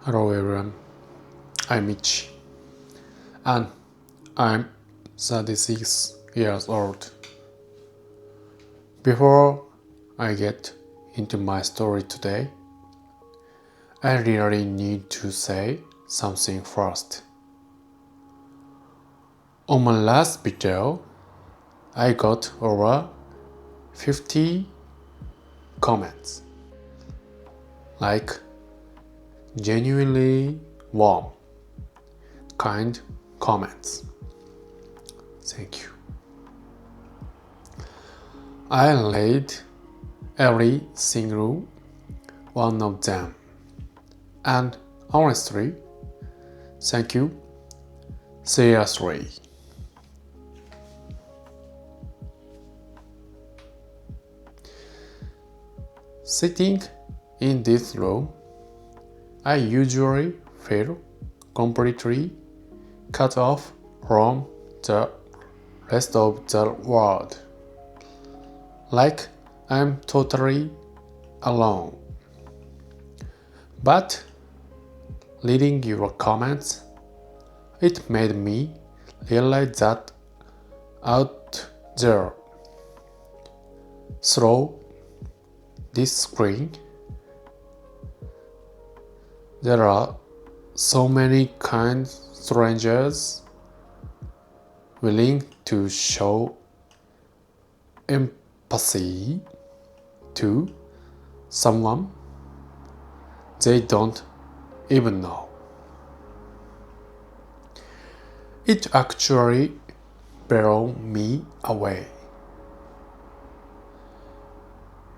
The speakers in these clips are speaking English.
Hello everyone, I'm Michi, and I'm 36 years old. Before I get into my story today, I really need to say something first. On my last video, I got over 50 comments, like genuinely warm, kind comments. Thank you. I read every single one of them, and honestly, thank you seriously. Sitting in this room, I usually feel completely cut off from the rest of the world, like I'm totally alone. But reading your comments, it made me realize that out there, through this screen, there are so many kind strangers willing to show empathy to someone they don't even know. It actually blew me away.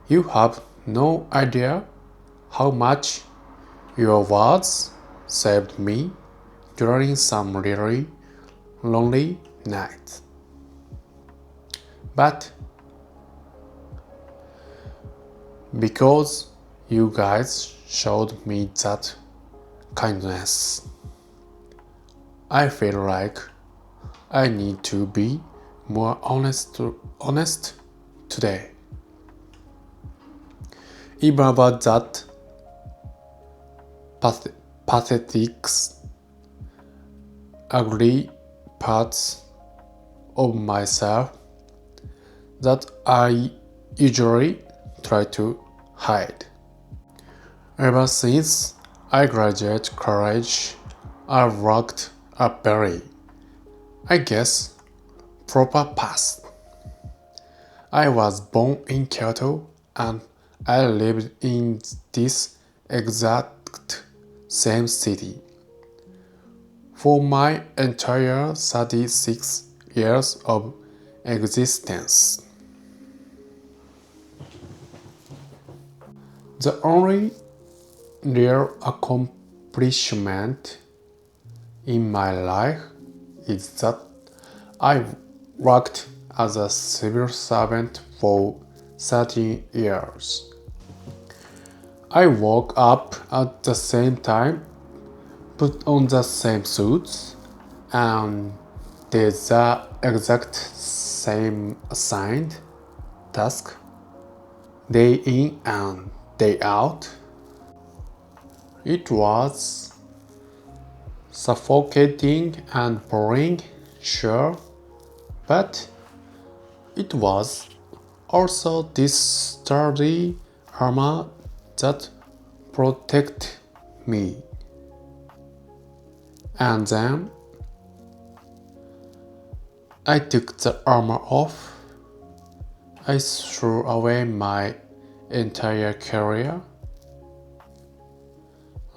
You have no idea how much your words saved me during some really lonely nights. But because you guys showed me that kindness, I feel like I need to be more honest today. Even about that pathetic, ugly parts of myself that I usually try to hide. Ever since I graduated college, I've walked a very, I guess, proper path. I was born in Kyoto and I lived in this exact same city for my entire 36 years of existence. The only real accomplishment in my life is that I worked as a civil servant for 13 years. I woke up at the same time, put on the same suits, and did the exact same assigned task day in and day out. It was suffocating and boring, sure, but it was also this sturdy armor that protected me. And then I took the armor off. I threw away my entire career.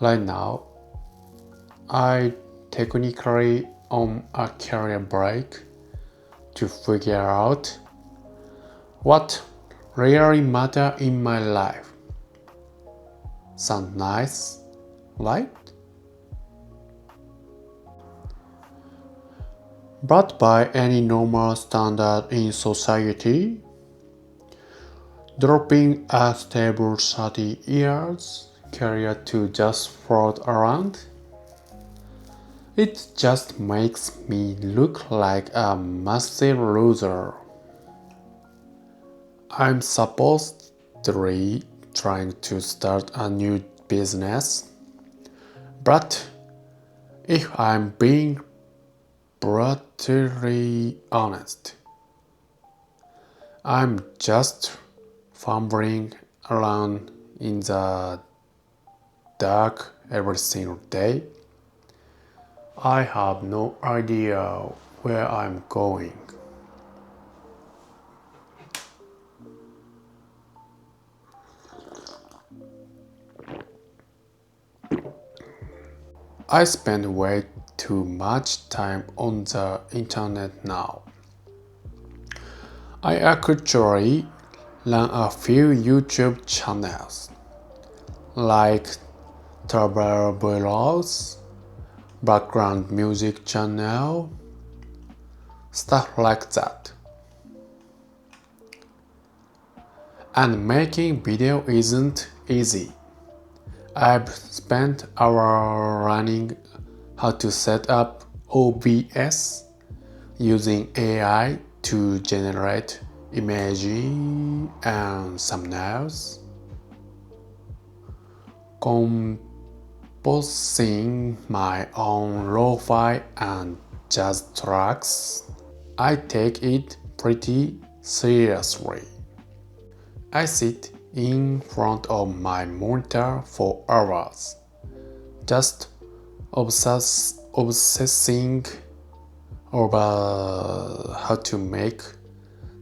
Right now, I technically on a career break to figure out what really matters in my life. Sound nice, right? But by any normal standard in society, dropping a stable 30 years career to just float around, it just makes me look like a massive loser. I'm supposedly trying to start a new business, But if I'm being brutally honest, I'm just fumbling around in the dark every single day. I have no idea where I'm going. I spend way too much time on the internet now. I actually run a few YouTube channels, like travel vlogs, background music channel, stuff like that. And making video isn't easy. I've spent hours learning how to set up OBS using AI to generate images and thumbnails, composing my own lo-fi and jazz tracks. I take it pretty seriously. I sit in front of my monitor for hours, just obsessing over how to make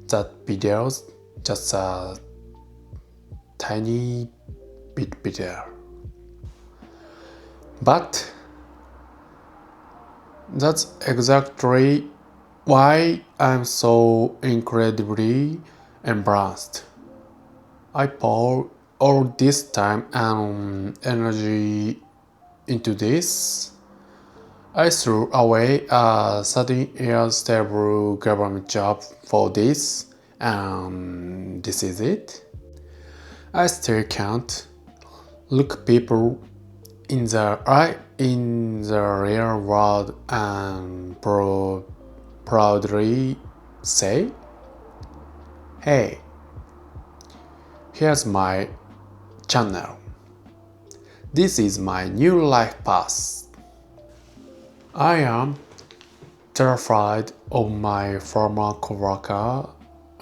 that videos just a tiny bit better. But that's exactly why I'm so incredibly embarrassed. I pour all this time and energy into this. I threw away a 13-year stable government job for this, and this is it. I still can't look people in the eye in the real world and proudly say, hey, here's my channel. This is my new life path. I am terrified of my former coworker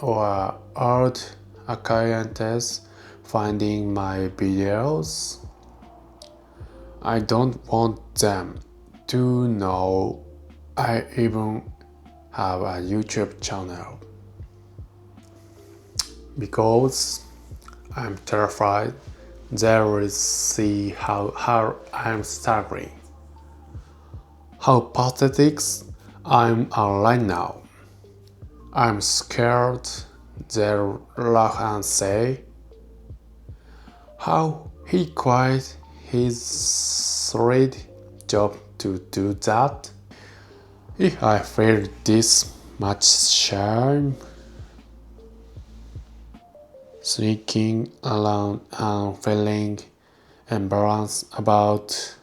or old acquaintances finding my videos. I don't want them to know I even have a YouTube channel because I'm terrified they will see how hard I'm struggling, how pathetic I'm right now. I'm scared they'll laugh and say, how he quit his third job to do that. If I feel this much shame, sneaking around and feeling embarrassed about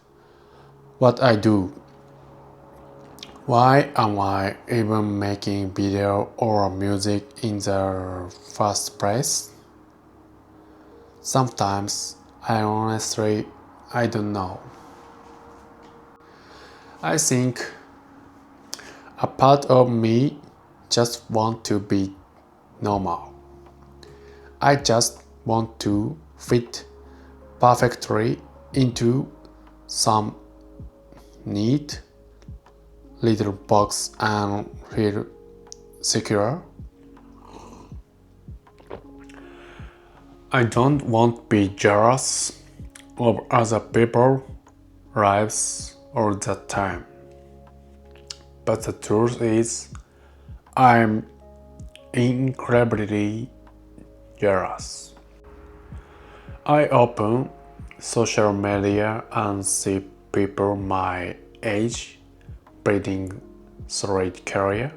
what I do, why am I even making video or music in the first place? Sometimes I don't know. I think a part of me just wants to be normal. I just want to fit perfectly into some neat little box and feel secure. I don't want to be jealous of other people's lives all the time. But the truth is, I'm incredibly jealous. I open social media and see people my age building solid career,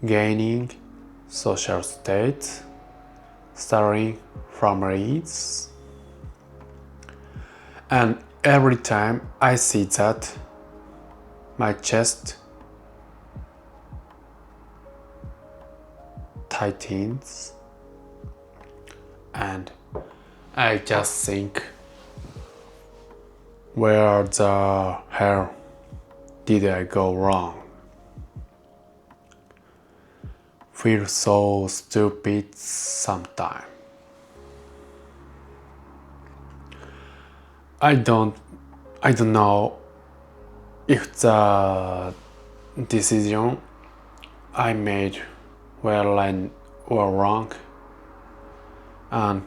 gaining social status, starting families, and every time I see that, my chest tightens and I just think, Where the hell did I go wrong? Feel so stupid sometimes. I don't I don't know if the decision I made were right or wrong, and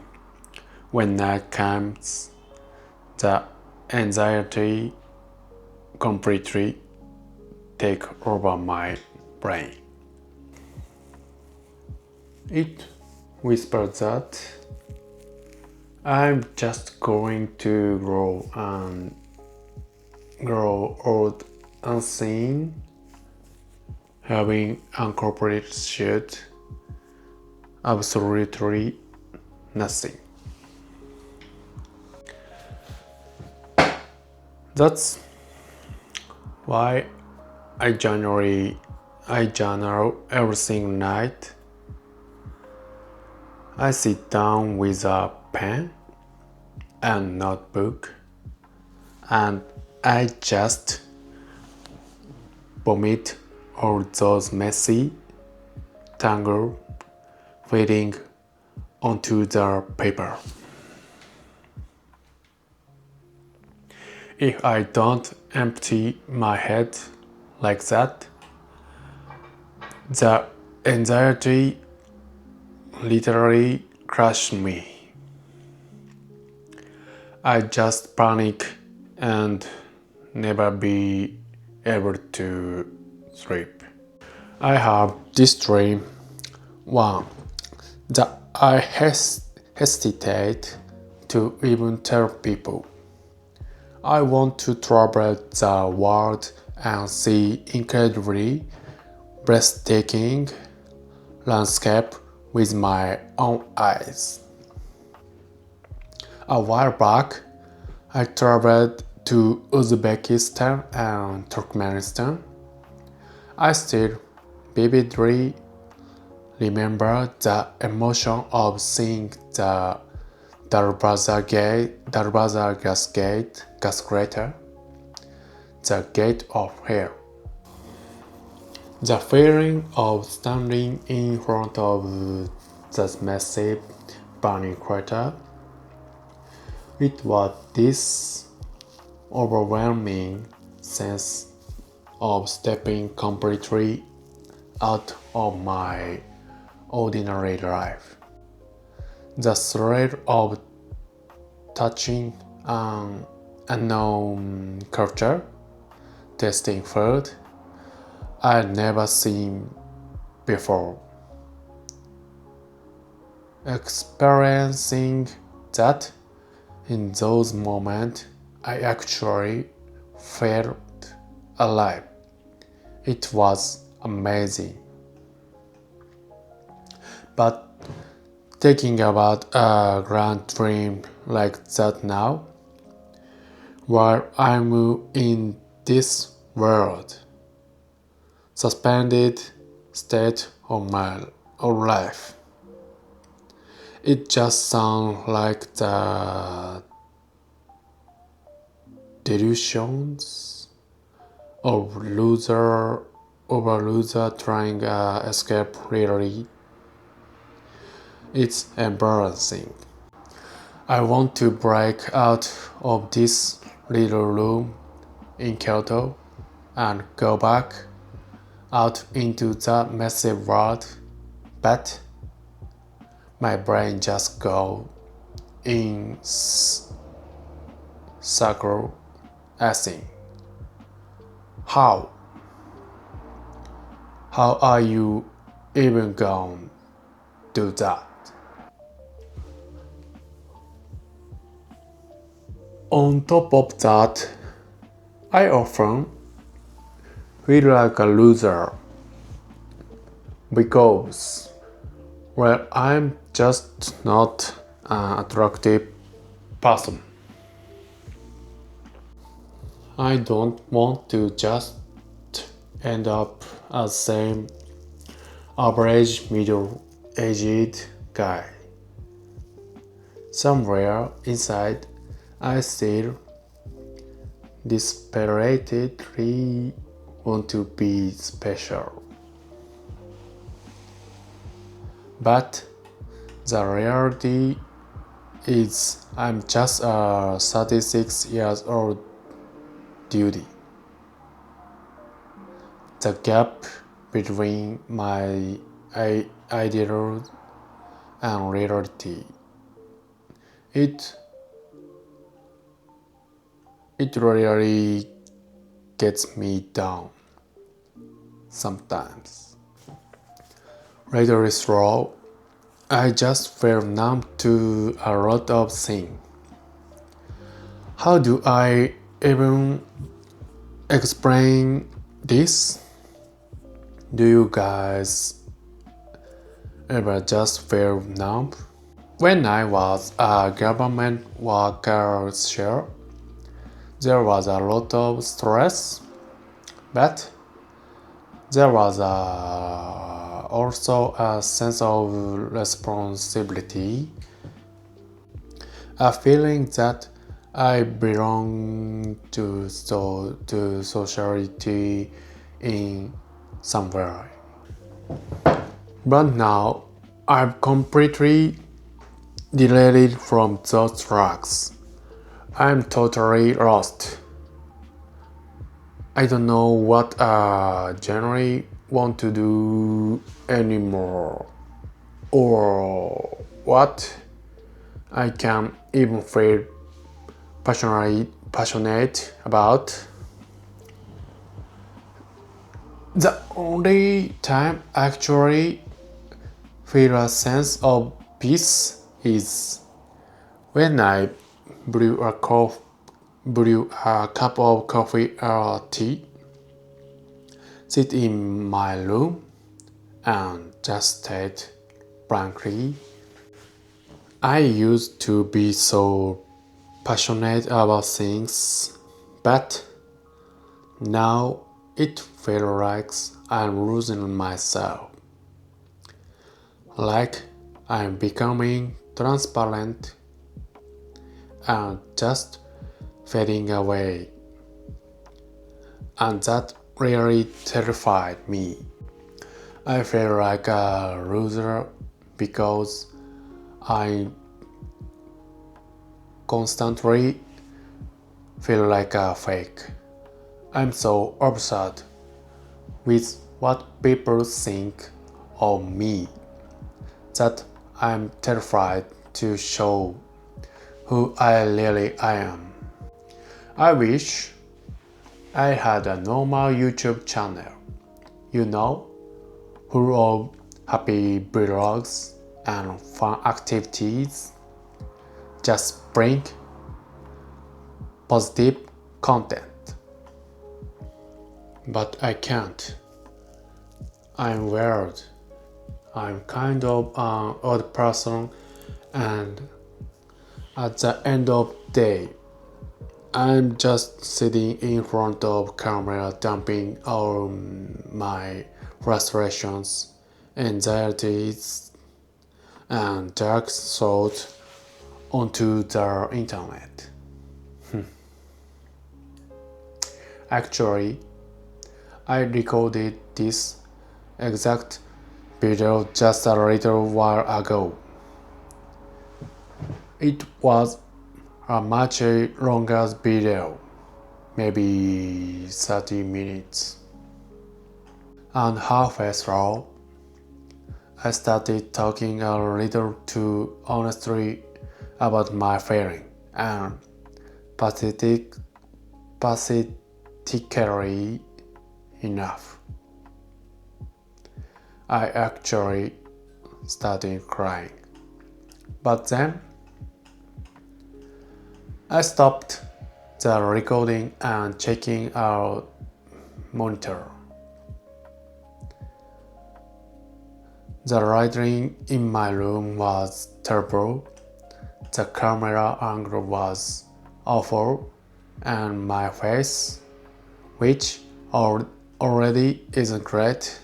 when night comes, the anxiety completely take over my brain. It whispers that I'm just going to grow old unseen, having incorporated absolutely nothing. That's why I journal every single night. I sit down with a pen and notebook and I just vomit all those messy, tangled feelings onto the paper. If I don't empty my head like that, the anxiety literally crushed me. I just panic and never be able to sleep. I have this dream, one, that I hesitate to even tell people. I want to travel the world and see incredibly breathtaking landscape with my own eyes. A while back, I traveled to Uzbekistan and Turkmenistan. I still vividly remember the emotion of seeing the Darbaza gas crater, the gate of hell. The feeling of standing in front of that massive burning crater, it was this overwhelming sense of stepping completely out of my ordinary life. The thrill of touching an unknown culture, tasting food I'd never seen before. Experiencing that in those moments, I actually felt alive. It was amazing. But thinking about a grand dream like that now, where I'm in this world, suspended state of my own life, it just sounds like the delusions of a loser trying to escape reality. It's embarrassing. I want to break out of this little room in Kyoto and go back out into the massive world, but my brain just goes in circle asking, how? How are you even going to do that? On top of that, I often feel like a loser because, well, I'm just not an attractive person. I don't want to just end up as same average middle-aged guy. Somewhere inside, I still desperately want to be special. But the reality is I'm just a 36 years old dude. The gap between my ideal and reality. It really gets me down sometimes. Later through, I just feel numb to a lot of things. How do I even explain this? Do you guys ever just feel numb? When I was a government worker, sure, there was a lot of stress, but there was also a sense of responsibility, a feeling that I belong to society in some way. But now I'm completely deleted from those tracks. I'm totally lost. I don't know what I generally want to do anymore, or what I can even feel passionate about. The only time I actually feel a sense of peace is when I brew a cup of coffee or tea, sit in my room, and just state blankly. I used to be so passionate about things, but now it feels like I'm losing myself, like I'm becoming transparent and just fading away. And that really terrified me. I feel like a loser because I constantly feel like a fake. I'm so obsessed with what people think of me that I'm terrified to show who I really am. I wish I had a normal YouTube channel, full of happy vlogs and fun activities. Just bring positive content. But I can't. I'm weird. I'm kind of an odd person, and at the end of the day, I'm just sitting in front of camera dumping all my frustrations, anxieties, and dark thoughts onto the internet. Actually, I recorded this exact video just a little while ago. It was a much longer video, maybe 30 minutes. And halfway through, I started talking a little too honestly about my feeling, and pathetically enough, I actually started crying. But then I stopped the recording and checking our monitor. The lighting in my room was terrible, the camera angle was awful, and my face, which already isn't great,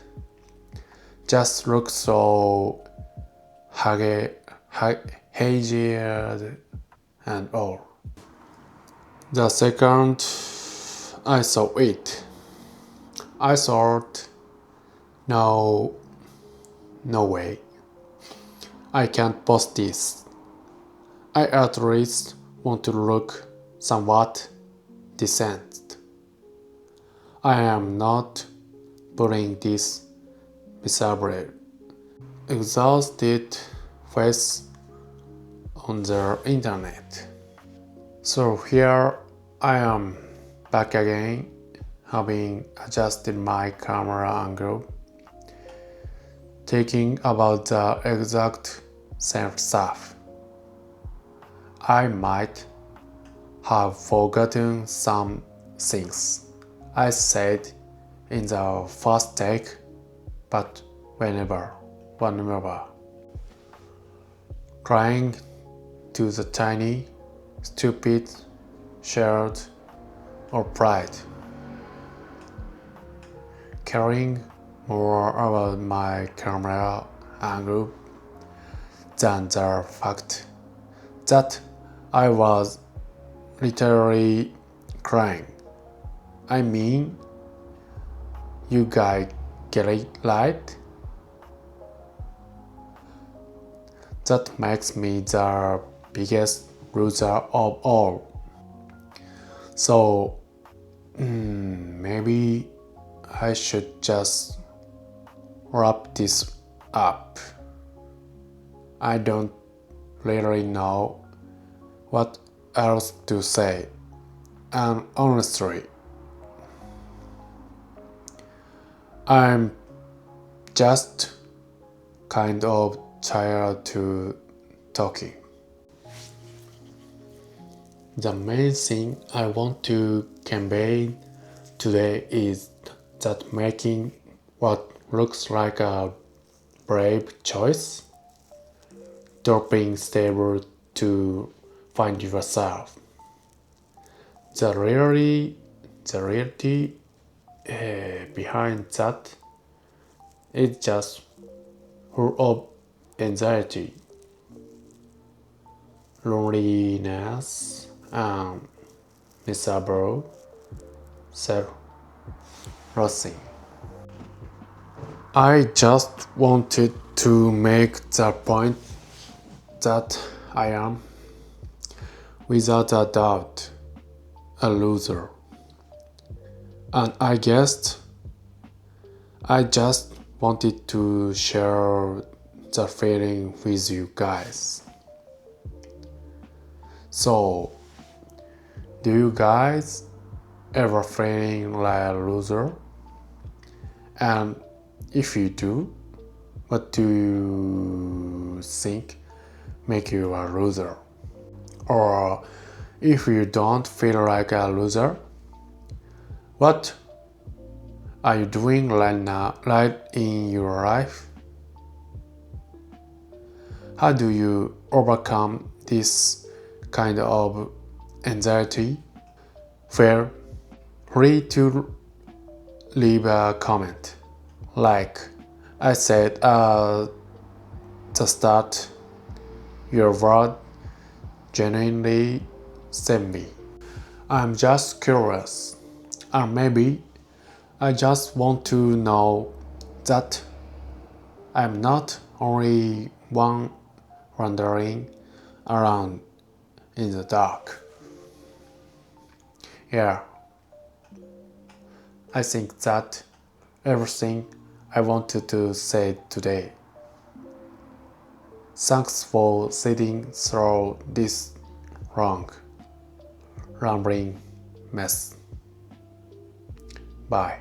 just looked so hazy and all. The second I saw it, I thought, no, no way. I can't post this. I at least want to look somewhat decent. I am not putting this miserable, exhausted face on the internet. So here I am back again, having adjusted my camera angle, thinking about the exact same stuff. I might have forgotten some things I said in the first take, but whenever, trying to the tiny, stupid, shared, or pride, caring more about my camera angle than the fact that I was literally crying. I mean, you guys get it right? That makes me the biggest loser of all. So, maybe I should just wrap this up. I don't really know what else to say, and honestly, I'm just kind of tired to talking. The main thing I want to convey today is that making what looks like a brave choice, dropping stable to find yourself. The reality behind that is just full of anxiety, loneliness, and miserable self-loathing. I just wanted to make the point that I am, without a doubt, a loser. And I guess I just wanted to share the feeling with you guys. So, do you guys ever feeling like a loser? And if you do, what do you think make you a loser? Or if you don't feel like a loser, what are you doing right now, right in your life? How do you overcome this kind of anxiety? Feel free to leave a comment. Like I said at the start, your word genuinely saved me. I'm just curious, and maybe I just want to know that I'm not only one wandering around in the dark. Yeah, I think that everything I wanted to say today. Thanks for sitting through this long, rambling mess. Bye.